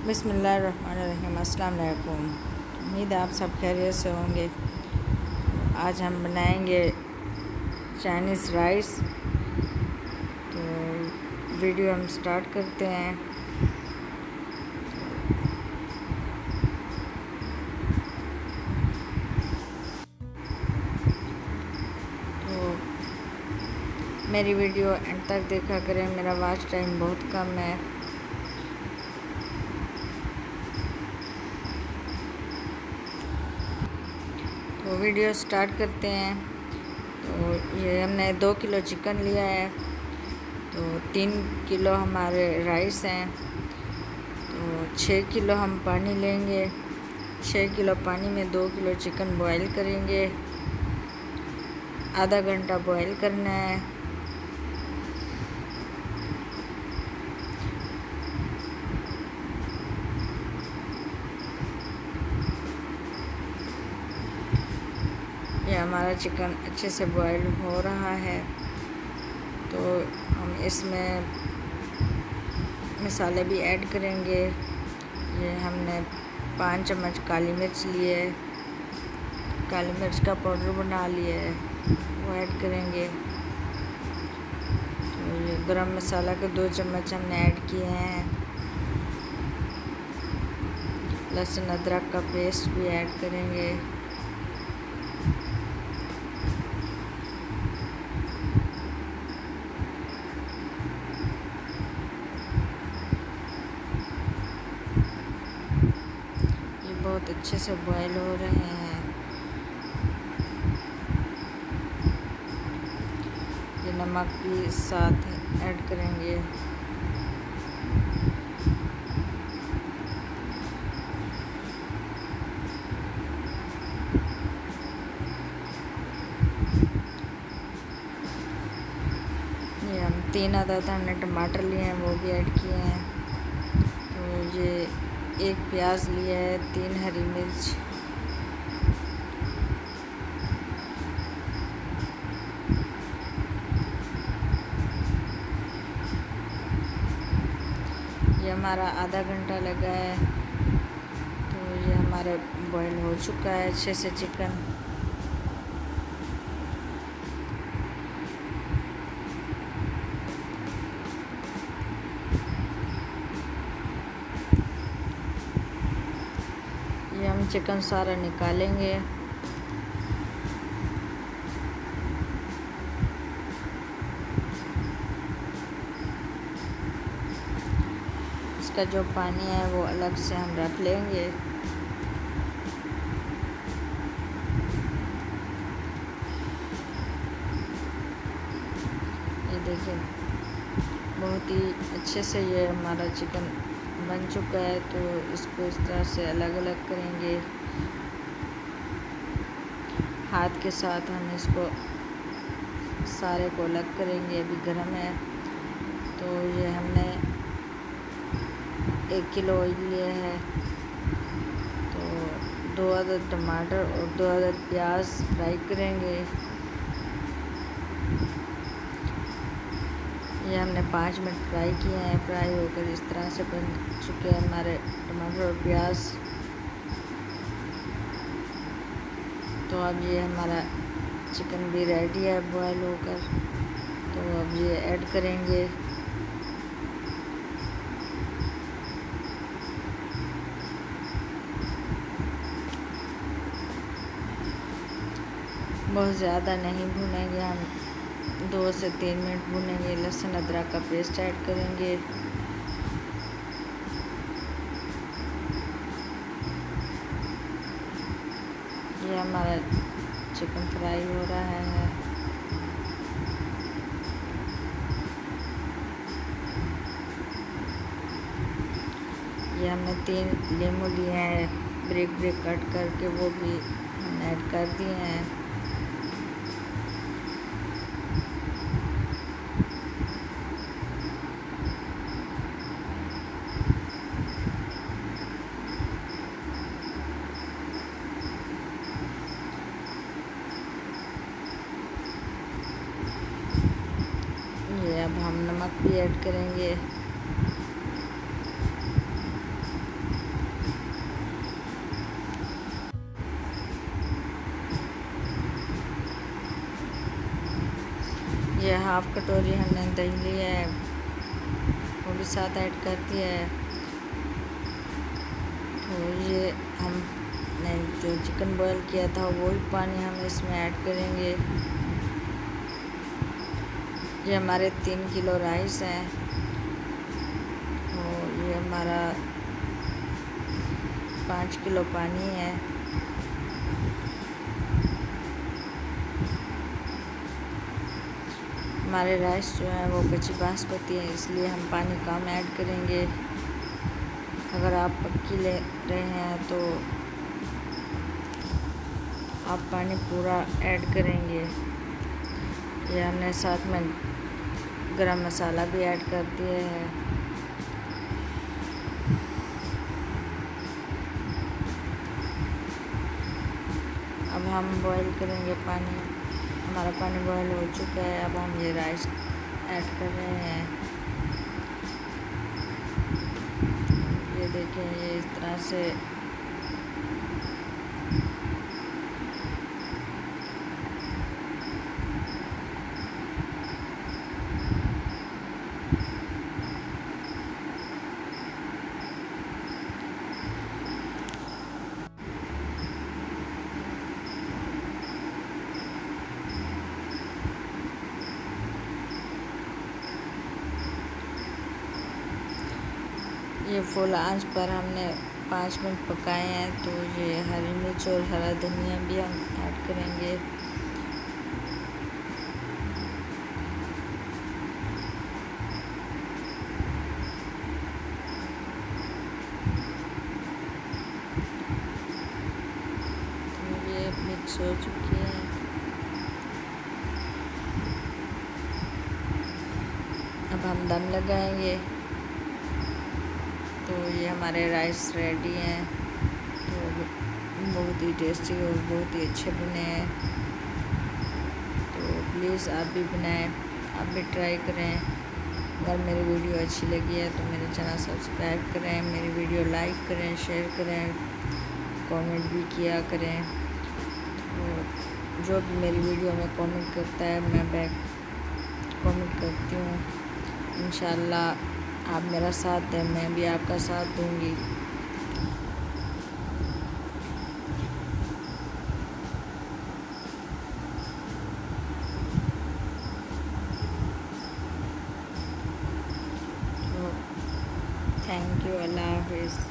बिस्मिल्लाहिर्रहमानिर्रहीम। अस्सलाम वालेकुम। उम्मीद है आप सब खैरियत से होंगे। आज हम बनाएंगे चाइनीज़ राइस। तो वीडियो हम स्टार्ट करते हैं। तो मेरी वीडियो एंड तक देखा करें, मेरा वॉच टाइम बहुत कम है। तो वीडियो स्टार्ट करते हैं। तो ये हमने 2 किलो चिकन लिया है, तो 3 किलो हमारे राइस हैं, तो 6 किलो हम पानी लेंगे। 6 किलो पानी में 2 किलो चिकन बॉईल करेंगे। आधा घंटा बॉईल करना है। ये हमारा चिकन अच्छे से बॉईल हो रहा है। तो हम इसमें मसाले भी ऐड करेंगे। ये हमने 5 चम्मच काली मिर्च लिए है, काली मिर्च का पाउडर बना लिया है, वो ऐड करेंगे। तो ये गरम मसाला के 2 चम्मच हमने ऐड किए हैं। लहसुन अदरक का पेस्ट भी ऐड करेंगे। बहुत अच्छे से बॉईल हो रहे हैं। ये नमक भी साथ ऐड करेंगे। ये हम 3 आधा हमने टमाटर लिए हैं, वो भी ऐड किए हैं। तो ये 1 प्याज लिया है, 3 हरी मिर्च, ये हमारा आधा घंटा लगा है। तो ये हमारे बॉईल हो चुका है अच्छे से चिकन। ये हम चिकन सारा निकालेंगे। इसका जो पानी है वो अलग से हम रख लेंगे। ये देखिए, बहुत ही अच्छे से ये हमारा चिकन बन चुका है। तो इसको इस तरह से अलग अलग करेंगे। हाथ के साथ हम इसको सारे को अलग करेंगे। अभी गर्म है। तो ये हमने 1 किलो ऑयल लिया है। तो 2 अदद टमाटर और 2 अदद प्याज फ्राई करेंगे। ये हमने 5 मिनट फ्राई किए हैं। फ्राई होकर इस तरह से बन चुके हैं हमारे टमाटर और प्याज। तो अब ये हमारा चिकन भी रेडी है बॉयल होकर। तो अब ये ऐड करेंगे। बहुत ज़्यादा नहीं भूनेंगे हम, 2 से 3 मिनट भूनेंगे। लहसुन अदरक का पेस्ट ऐड करेंगे। ये हमारा चिकन फ्राई हो रहा है। ये हमने 3 नींबू लिए हैं, ब्रेक ब्रेक कट करके, वो भी हमने ऐड कर दिए हैं। ये अब हम नमक भी ऐड करेंगे। हाफ़ कटोरी हमने दही लिया है, वो भी साथ ऐड कर दिया है। तो ये हमने जो चिकन बॉयल किया था वही पानी हम इसमें ऐड करेंगे। ये हमारे 3 किलो राइस हैं, तो ये हमारा 5 किलो पानी है। हमारे राइस जो है वो कच्ची बासमती है, इसलिए हम पानी कम ऐड करेंगे। अगर आप पक्की ले रहे हैं तो आप पानी पूरा ऐड करेंगे। ये हमने साथ में गरम मसाला भी ऐड कर दिया है। अब हम बॉईल करेंगे पानी। हमारा पानी बॉईल हो चुका है। अब हम ये राइस ऐड कर रहे हैं। ये देखें, ये इस तरह से ये फुल आंच पर हमने 5 मिनट पकाए हैं। तो ये हरी मिर्च और हरा धनिया भी हम ऐड करेंगे। तो ये मिक्स हो चुकी है। अब हम दम लगाएंगे। तो ये हमारे राइस रेडी हैं। तो बहुत ही टेस्टी और बहुत ही अच्छे बने हैं। तो प्लीज़ आप भी बनाएं, आप भी ट्राई करें। अगर मेरी वीडियो अच्छी लगी है तो मेरे चैनल सब्सक्राइब करें, मेरी वीडियो लाइक करें, शेयर करें, कमेंट भी किया करें। तो जो भी मेरी वीडियो में कमेंट करता है मैं बैक कमेंट करती हूँ। इंशाल्लाह आप मेरा साथ दें, मैं भी आपका साथ दूँगी। तो थैंक यू, अल्लाह हाफ़िज़।